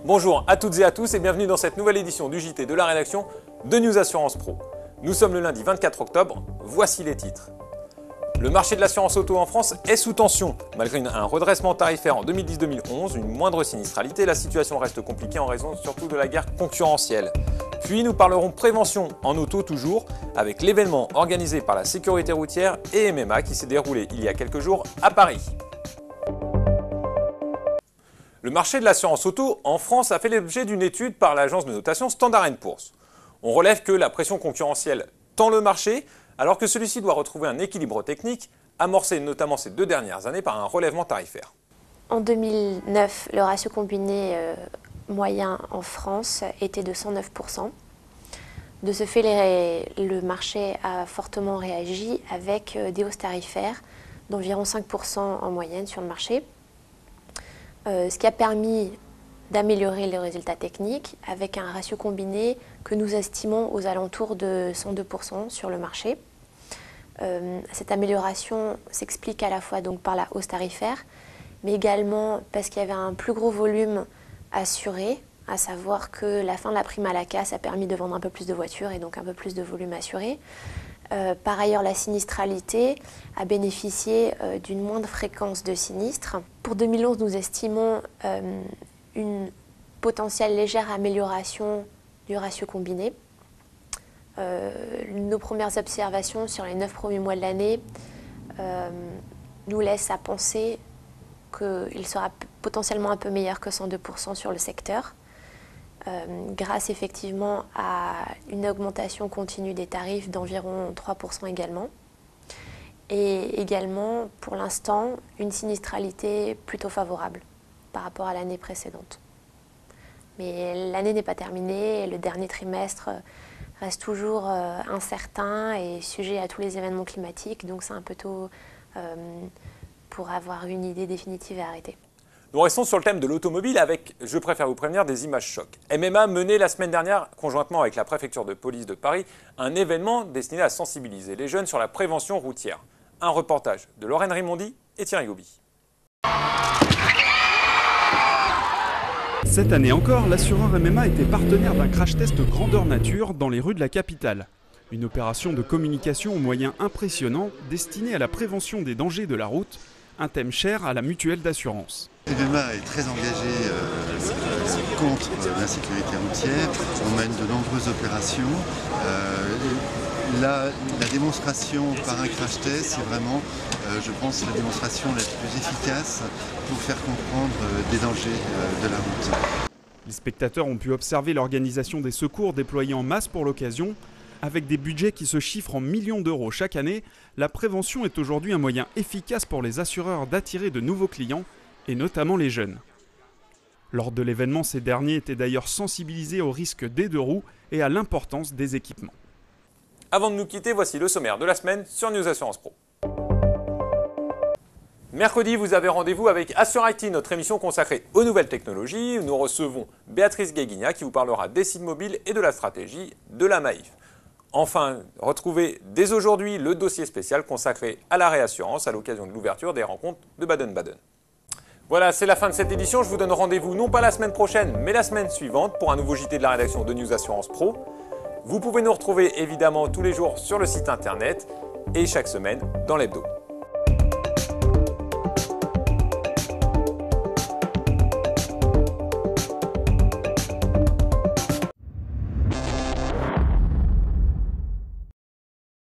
Bonjour à toutes et à tous et bienvenue dans cette nouvelle édition du JT de la rédaction de News Assurance Pro. Nous sommes le lundi 24 octobre, voici les titres. Le marché de l'assurance auto en France est sous tension. Malgré un redressement tarifaire en 2010-2011, une moindre sinistralité, la situation reste compliquée en raison surtout de la guerre concurrentielle. Puis nous parlerons prévention en auto toujours, avec l'événement organisé par la sécurité routière et MMA qui s'est déroulé il y a quelques jours à Paris. Le marché de l'assurance auto en France a fait l'objet d'une étude par l'agence de notation Standard & Poor's. On relève que la pression concurrentielle tend le marché, alors que celui-ci doit retrouver un équilibre technique, amorcé notamment ces 2 dernières années par un relèvement tarifaire. En 2009, le ratio combiné moyen en France était de 109%. De ce fait, le marché a fortement réagi avec des hausses tarifaires d'environ 5% en moyenne sur le marché. Ce qui a permis d'améliorer les résultats techniques avec un ratio combiné que nous estimons aux alentours de 102% sur le marché. Cette amélioration s'explique à la fois donc par la hausse tarifaire, mais également parce qu'il y avait un plus gros volume assuré, à savoir que la fin de la prime à la casse a permis de vendre un peu plus de voitures et donc un peu plus de volume assuré. Par ailleurs, la sinistralité a bénéficié d'une moindre fréquence de sinistres. Pour 2011, nous estimons une potentielle légère amélioration du ratio combiné. Nos premières observations sur les 9 premiers mois de l'année nous laissent à penser qu'il sera potentiellement un peu meilleur que 102% sur le secteur. Grâce effectivement à une augmentation continue des tarifs d'environ 3% également. Et également, pour l'instant, une sinistralité plutôt favorable par rapport à l'année précédente. Mais l'année n'est pas terminée et le dernier trimestre reste toujours incertain et sujet à tous les événements climatiques, donc c'est un peu tôt pour avoir une idée définitive et arrêtée. Nous restons sur le thème de l'automobile avec, je préfère vous prévenir, des images chocs. MMA menait la semaine dernière, conjointement avec la préfecture de police de Paris, un événement destiné à sensibiliser les jeunes sur la prévention routière. Un reportage de Lorraine Rimondi et Thierry Gouby. Cette année encore, l'assureur MMA était partenaire d'un crash test grandeur nature dans les rues de la capitale. Une opération de communication aux moyens impressionnants destinée à la prévention des dangers de la route, un thème cher à la mutuelle d'assurance. MMA est très engagé contre l'insécurité routière. On mène de nombreuses opérations. La démonstration par un crash test, c'est vraiment, je pense, la démonstration la plus efficace pour faire comprendre des dangers de la route. Les spectateurs ont pu observer l'organisation des secours déployés en masse pour l'occasion. Avec des budgets qui se chiffrent en millions d'euros chaque année, la prévention est aujourd'hui un moyen efficace pour les assureurs d'attirer de nouveaux clients, et notamment les jeunes. Lors de l'événement, ces derniers étaient d'ailleurs sensibilisés aux risques des 2 roues et à l'importance des équipements. Avant de nous quitter, voici le sommaire de la semaine sur News Assurance Pro. Mercredi, vous avez rendez-vous avec Assure IT, notre émission consacrée aux nouvelles technologies. Nous recevons Béatrice Guéguigna qui vous parlera des sites mobiles et de la stratégie de la Maïf. Enfin, retrouvez dès aujourd'hui le dossier spécial consacré à la réassurance à l'occasion de l'ouverture des rencontres de Baden-Baden. Voilà, c'est la fin de cette édition. Je vous donne rendez-vous non pas la semaine prochaine, mais la semaine suivante pour un nouveau JT de la rédaction de News Assurance Pro. Vous pouvez nous retrouver évidemment tous les jours sur le site internet et chaque semaine dans l'hebdo.